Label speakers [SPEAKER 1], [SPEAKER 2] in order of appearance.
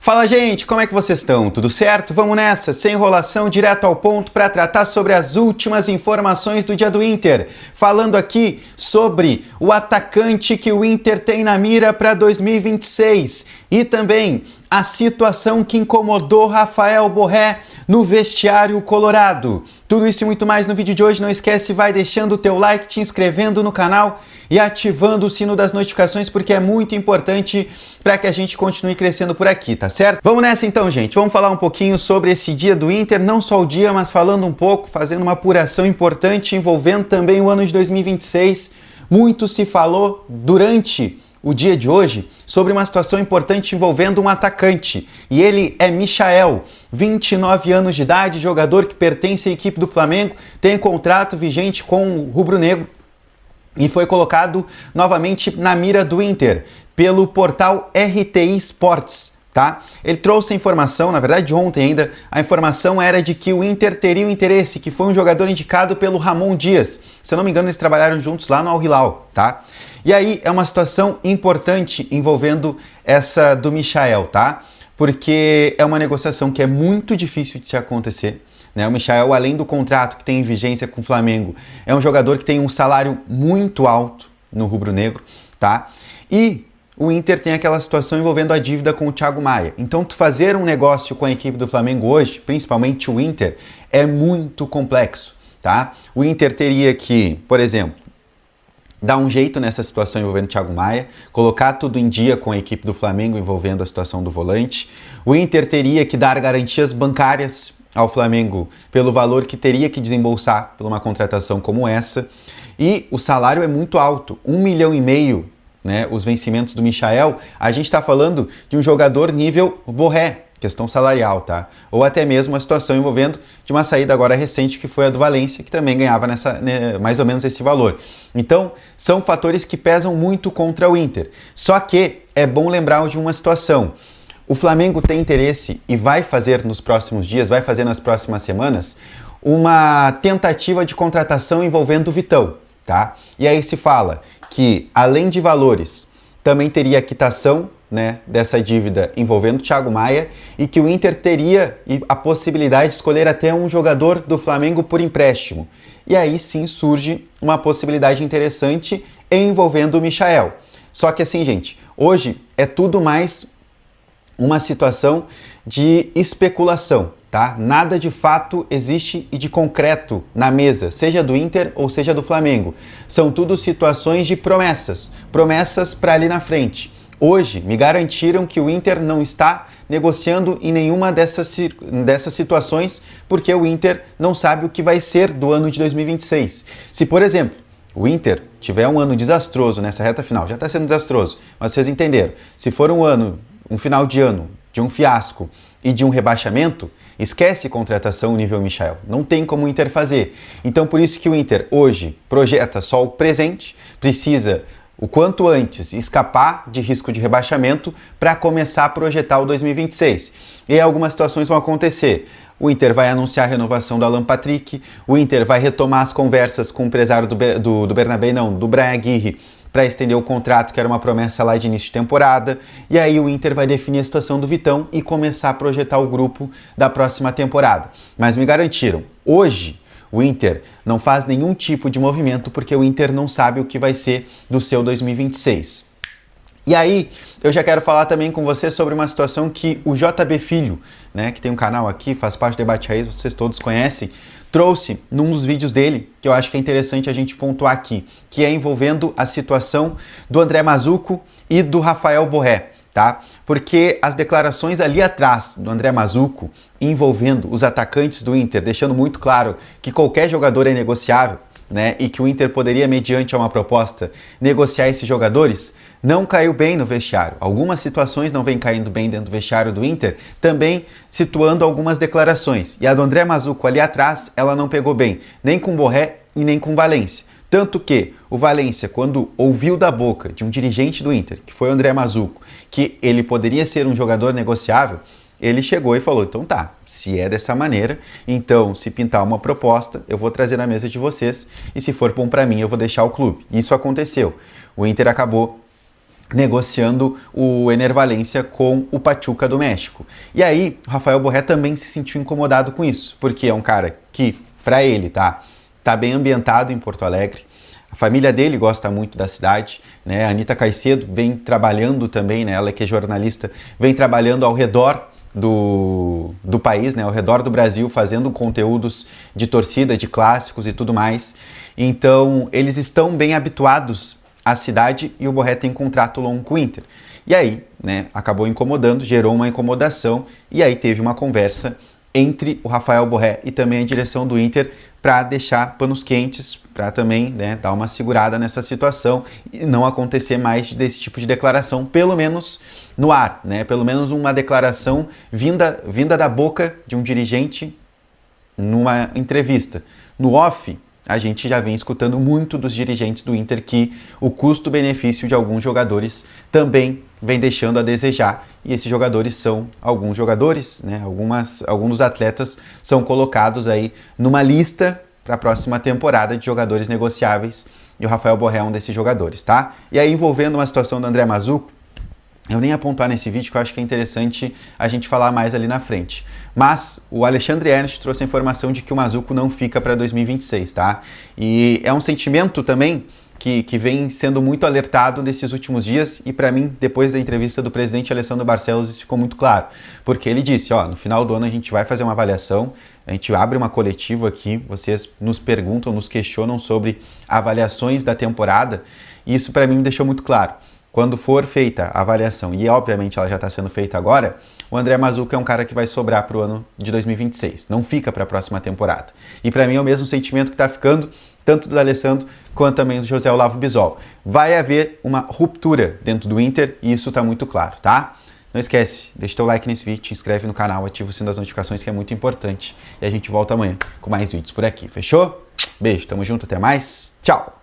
[SPEAKER 1] Fala, gente, como é que vocês estão? Tudo certo? Vamos nessa, sem enrolação, direto ao ponto para tratar sobre as últimas informações do dia do Inter. Falando aqui sobre o atacante que o Inter tem na mira para 2026 e também a situação que incomodou Rafael Borré no vestiário colorado. Tudo isso e muito mais no vídeo de hoje. Não esquece, vai deixando o teu like, te inscrevendo no canal e ativando o sino das notificações, porque é muito importante para que a gente continue crescendo por aqui, tá certo? Vamos nessa então, gente. Vamos falar um pouquinho sobre esse dia do Inter, não só o dia, mas falando um pouco, fazendo uma apuração importante envolvendo também o ano de 2026. Muito se falou durante o dia de hoje sobre uma situação importante envolvendo um atacante, e ele é Michael, 29 anos de idade, jogador que pertence à equipe do Flamengo, tem contrato vigente com o rubro-negro e foi colocado novamente na mira do Inter pelo portal RTI Sports. Tá? Ele trouxe a informação, na verdade ontem ainda, a informação era de que o Inter teria o interesse, que foi um jogador indicado pelo Ramon Dias. Se eu não me engano, eles trabalharam juntos lá no Al Hilal, tá? E aí é uma situação importante envolvendo essa do Michael, tá? Porque é uma negociação que é muito difícil de se acontecer, né? O Michael, além do contrato que tem em vigência com o Flamengo, é um jogador que tem um salário muito alto no rubro-negro, tá? E o Inter tem aquela situação envolvendo a dívida com o Thiago Maia. Então, tu fazer um negócio com a equipe do Flamengo hoje, principalmente o Inter, é muito complexo, tá? O Inter teria que, por exemplo, dar um jeito nessa situação envolvendo o Thiago Maia, colocar tudo em dia com a equipe do Flamengo envolvendo a situação do volante. O Inter teria que dar garantias bancárias ao Flamengo pelo valor que teria que desembolsar por uma contratação como essa. E o salário é muito alto, 1,5 milhão, né, os vencimentos do Michael. A gente está falando de um jogador nível Borré, questão salarial, tá? Ou até mesmo a situação envolvendo de uma saída agora recente que foi a do Valência, que também ganhava nessa, né, mais ou menos esse valor. Então, são fatores que pesam muito contra o Inter. Só que é bom lembrar de uma situação. O Flamengo tem interesse e vai fazer nos próximos dias, vai fazer nas próximas semanas, uma tentativa de contratação envolvendo o Vitão, tá? E aí se fala que, além de valores, também teria a quitação, né, dessa dívida envolvendo o Thiago Maia, e que o Inter teria a possibilidade de escolher até um jogador do Flamengo por empréstimo. E aí sim surge uma possibilidade interessante envolvendo o Michael. Só que assim, gente, hoje é tudo mais uma situação de especulação, tá? Nada de fato existe e de concreto na mesa, seja do Inter ou seja do Flamengo. São tudo situações de promessas para ali na frente. Hoje, me garantiram que o Inter não está negociando em nenhuma dessas situações, porque o Inter não sabe o que vai ser do ano de 2026. Se, por exemplo, o Inter tiver um ano desastroso nessa reta final, já está sendo desastroso, mas vocês entenderam, se for um final de ano de um fiasco e de um rebaixamento, esquece contratação nível Michael. Não tem como o Inter fazer. Então, por isso que o Inter hoje projeta só o presente, precisa o quanto antes escapar de risco de rebaixamento para começar a projetar o 2026. E algumas situações vão acontecer. O Inter vai anunciar a renovação do Alan Patrick, o Inter vai retomar as conversas com o empresário do Bryan Aguirre, para estender o contrato, que era uma promessa lá de início de temporada, e aí o Inter vai definir a situação do Vitão e começar a projetar o grupo da próxima temporada. Mas me garantiram, hoje o Inter não faz nenhum tipo de movimento porque o Inter não sabe o que vai ser do seu 2026. E aí, eu já quero falar também com você sobre uma situação que o JB Filho, né, que tem um canal aqui, faz parte do Debate Raiz, vocês todos conhecem, trouxe num dos vídeos dele, que eu acho que é interessante a gente pontuar aqui, que é envolvendo a situação do André Mazzucco e do Rafael Borré, tá? Porque as declarações ali atrás do André Mazzucco envolvendo os atacantes do Inter, deixando muito claro que qualquer jogador é negociável, né, e que o Inter poderia, mediante uma proposta, negociar esses jogadores, não caiu bem no vestiário. Algumas situações não vêm caindo bem dentro do vestiário do Inter, também situando algumas declarações. E a do André Mazzucco ali atrás, ela não pegou bem, nem com Borré e nem com Valência. Tanto que o Valência, quando ouviu da boca de um dirigente do Inter, que foi o André Mazzucco, que ele poderia ser um jogador negociável, ele chegou e falou, então tá, se é dessa maneira, então se pintar uma proposta, eu vou trazer na mesa de vocês, e se for bom para mim, eu vou deixar o clube. Isso aconteceu. O Inter acabou negociando o Ener Valencia com o Pachuca do México. E aí, o Rafael Borré também se sentiu incomodado com isso, porque é um cara que, para ele, tá bem ambientado em Porto Alegre, a família dele gosta muito da cidade, né? A Anitta Caicedo vem trabalhando também, né? Ela que é jornalista, vem trabalhando ao redor do país, né? Ao redor do Brasil, fazendo conteúdos de torcida, de clássicos e tudo mais. Então, eles estão bem habituados à cidade e o Borré tem contrato longo com o Inter. E aí, né, acabou incomodando, gerou uma incomodação e aí teve uma conversa entre o Rafael Borré e também a direção do Inter para deixar panos quentes, para também, né, dar uma segurada nessa situação e não acontecer mais desse tipo de declaração, pelo menos no ar, né? Pelo menos uma declaração vinda da boca de um dirigente numa entrevista. No off, a gente já vem escutando muito dos dirigentes do Inter que o custo-benefício de alguns jogadores também vem deixando a desejar. E esses jogadores são alguns jogadores, né? Alguns dos atletas são colocados aí numa lista para a próxima temporada de jogadores negociáveis. E o Rafael Borré é um desses jogadores, tá? E aí, envolvendo uma situação do André Mazzuco, eu nem ia pontuar nesse vídeo, que eu acho que é interessante a gente falar mais ali na frente. Mas o Alexandre Ernst trouxe a informação de que o Mazzuco não fica para 2026, tá? E é um sentimento também que vem sendo muito alertado nesses últimos dias e para mim, depois da entrevista do presidente Alessandro Barcelos, isso ficou muito claro. Porque ele disse, ó, no final do ano a gente vai fazer uma avaliação, a gente abre uma coletiva aqui, vocês nos perguntam, nos questionam sobre avaliações da temporada e isso para mim me deixou muito claro. Quando for feita a avaliação, e obviamente ela já está sendo feita agora, o André Mazzuco é um cara que vai sobrar para o ano de 2026, não fica para a próxima temporada. E para mim é o mesmo sentimento que está ficando tanto do D'Alessandro quanto também do José Olavo Bisol. Vai haver uma ruptura dentro do Inter e isso está muito claro, tá? Não esquece, deixa teu like nesse vídeo, te inscreve no canal, ativa o sino das notificações que é muito importante. E a gente volta amanhã com mais vídeos por aqui, fechou? Beijo, tamo junto, até mais, tchau!